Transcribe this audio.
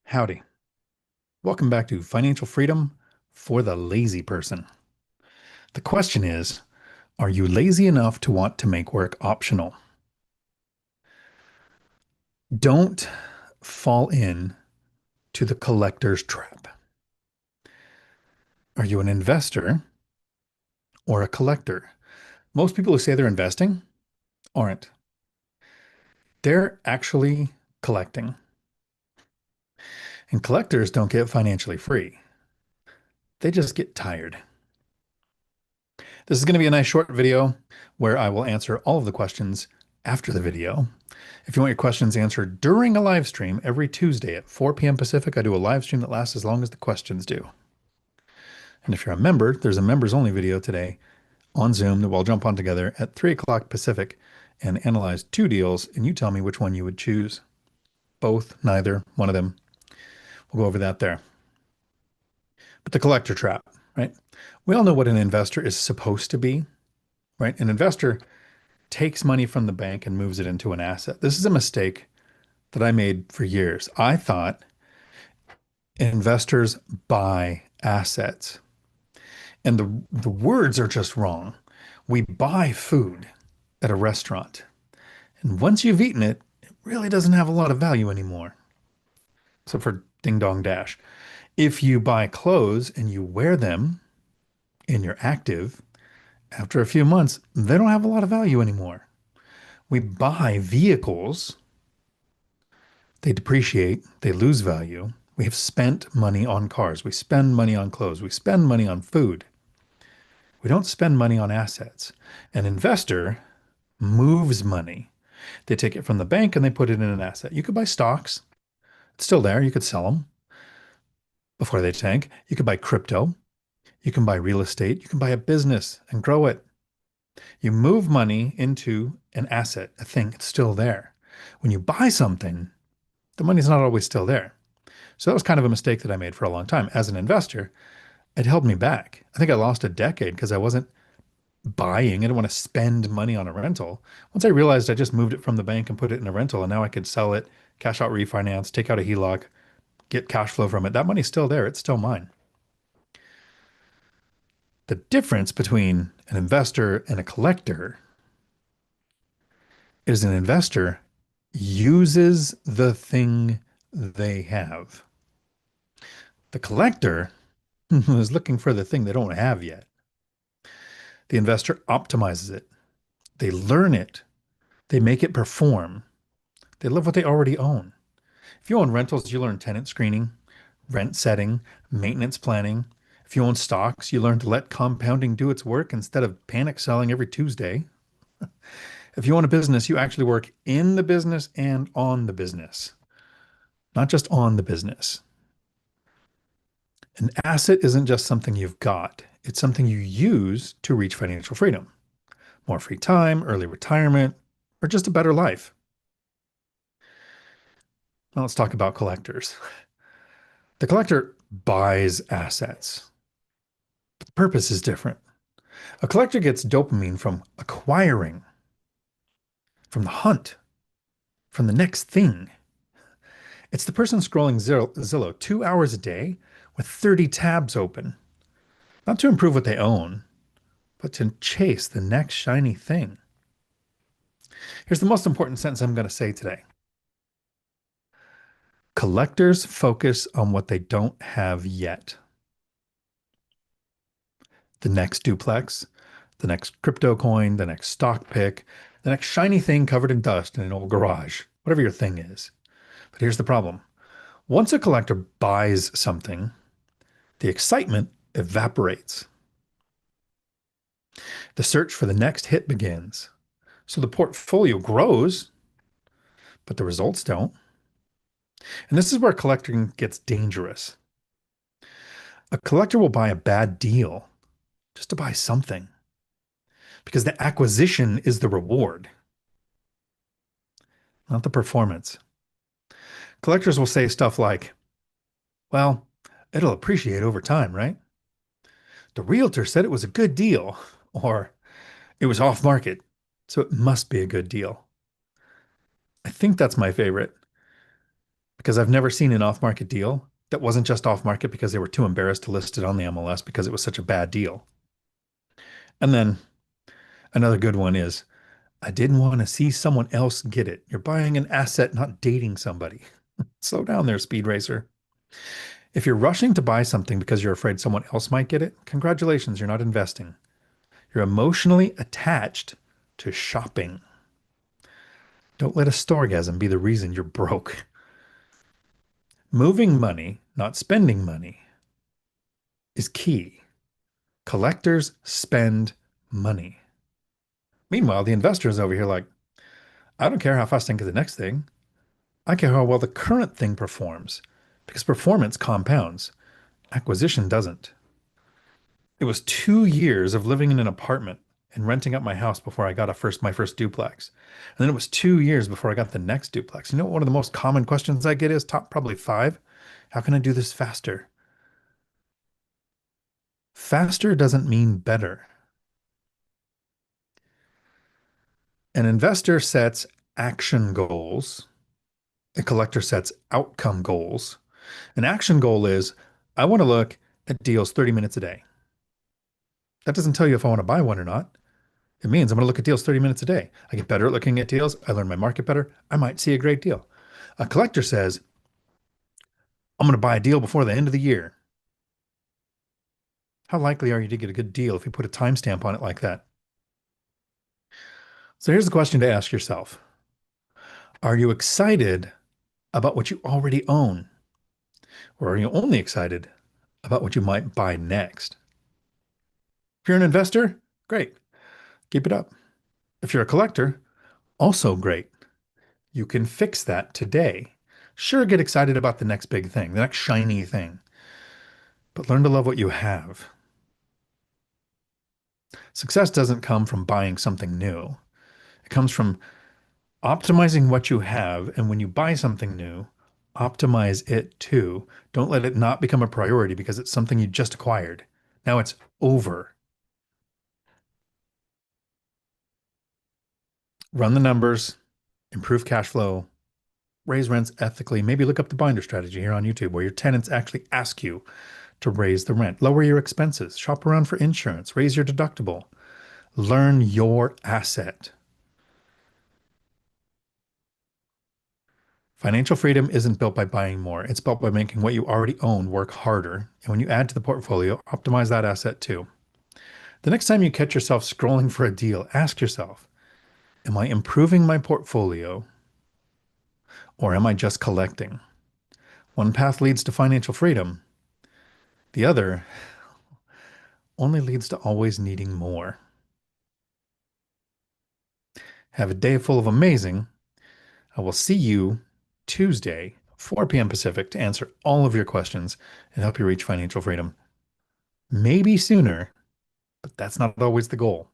Howdy. Welcome back to Financial Freedom for the Lazy Person. The question is, are you lazy enough to want to make work optional? Don't fall in to the collector's trap. Are you an investor or a collector? Most people who say they're investing aren't. They're actually collecting. And collectors don't get financially free. They just get tired. This is going to be a nice short video where I will answer all of the questions after the video. If you want your questions answered during a live stream every Tuesday at 4 p.m. Pacific, I do a live stream that lasts as long as the questions do. And if you're a member, there's a members only video today on Zoom that we'll jump on together at 3 o'clock Pacific and analyze two deals, and you tell me which one you would choose. Both, neither, one of them. We'll go over that there. But the collector trap, right? We all know what an investor is supposed to be, right? An investor takes money from the bank and moves it into an asset. This is a mistake that I made for years. I thought investors buy assets. And the words are just wrong. We buy food at a restaurant. And once you've eaten it, it really doesn't have a lot of value anymore. Except for Ding Dong Dash. If you buy clothes and you wear them and you're active, after a few months, they don't have a lot of value anymore. We buy vehicles, they depreciate, they lose value. We have spent money on cars. We spend money on clothes. We spend money on food. We don't spend money on assets. An investor moves money. They take it from the bank and they put it in an asset. You could buy stocks. It's still there. You could sell them before they tank. You could buy crypto. You can buy real estate. You can buy a business and grow it. You move money into an asset, a thing. It's still there. When you buy something, the money's not always still there. So that was kind of a mistake that I made for a long time. As an investor, it held me back. I think I lost a decade because I wasn't buying. I didn't want to spend money on a rental. Once I realized I just moved it from the bank and put it in a rental, and now I could sell it, cash out refinance, take out a HELOC, get cash flow from it. That money's still there. It's still mine. The difference between an investor and a collector is an investor uses the thing they have. The collector is looking for the thing they don't have yet. The investor optimizes it. They learn it. They make it perform. They love what they already own. If you own rentals, you learn tenant screening, rent setting, maintenance planning. If you own stocks, you learn to let compounding do its work instead of panic selling every Tuesday. If you own a business, you actually work in the business and on the business, not just on the business. An asset isn't just something you've got. It's something you use to reach financial freedom, more free time, early retirement, or just a better life. Now let's talk about collectors. The collector buys assets, but the purpose is different. A collector gets dopamine from acquiring, from the hunt, from the next thing. It's the person scrolling Zillow 2 hours a day with 30 tabs open, not to improve what they own, but to chase the next shiny thing. Here's the most important sentence I'm going to say today. Collectors focus on what they don't have yet. The next duplex, the next crypto coin, the next stock pick, the next shiny thing covered in dust in an old garage, whatever your thing is. But here's the problem. Once a collector buys something, the excitement evaporates. The search for the next hit begins. So the portfolio grows, but the results don't. And this is where collecting gets dangerous. A collector will buy a bad deal just to buy something because the acquisition is the reward, not the performance. Collectors will say stuff like, well, it'll appreciate over time, right? The realtor said it was a good deal, or it was off market, so it must be a good deal. I think that's my favorite because I've never seen an off-market deal that wasn't just off-market because they were too embarrassed to list it on the MLS because it was such a bad deal. And then another good one is I didn't want to see someone else get it. You're buying an asset, not dating somebody. Slow down there, speed racer. If you're rushing to buy something because you're afraid someone else might get it, congratulations, you're not investing. You're emotionally attached to shopping. Don't let a storgasm be the reason you're broke. Moving money, not spending money, is key. Collectors spend money. Meanwhile, the investor is over here like, I don't care how fast I can get the next thing. I care how well the current thing performs because performance compounds. Acquisition doesn't. It was 2 years of living in an apartment and renting out my house before I got my first duplex. And then it was 2 years before I got the next duplex. You know what one of the most common questions I get is top probably five? How can I do this faster? Faster doesn't mean better. An investor sets action goals. A collector sets outcome goals. An action goal is I want to look at deals 30 minutes a day. That doesn't tell you if I want to buy one or not. It means I'm going to look at deals 30 minutes a day. I get better at looking at deals. I learn my market better. I might see a great deal. A collector says, I'm going to buy a deal before the end of the year. How likely are you to get a good deal if you put a timestamp on it like that? So here's the question to ask yourself. Are you excited about what you already own? Or are you only excited about what you might buy next? If you're an investor, great. Keep it up. If you're a collector, also great. You can fix that today. Sure, get excited about the next big thing, the next shiny thing, but learn to love what you have. Success doesn't come from buying something new. It comes from optimizing what you have. And when you buy something new, optimize it too. Don't let it not become a priority because it's something you just acquired. Now it's over. Run the numbers, improve cash flow, raise rents ethically. Maybe look up the binder strategy here on YouTube where your tenants actually ask you to raise the rent. Lower your expenses, shop around for insurance, raise your deductible. Learn your asset. Financial freedom isn't built by buying more. It's built by making what you already own work harder. And when you add to the portfolio, optimize that asset too. The next time you catch yourself scrolling for a deal, ask yourself, am I improving my portfolio or am I just collecting? One path leads to financial freedom. The other only leads to always needing more. Have a day full of amazing. I will see you Tuesday, 4 p.m. Pacific, to answer all of your questions and help you reach financial freedom. Maybe sooner, but that's not always the goal.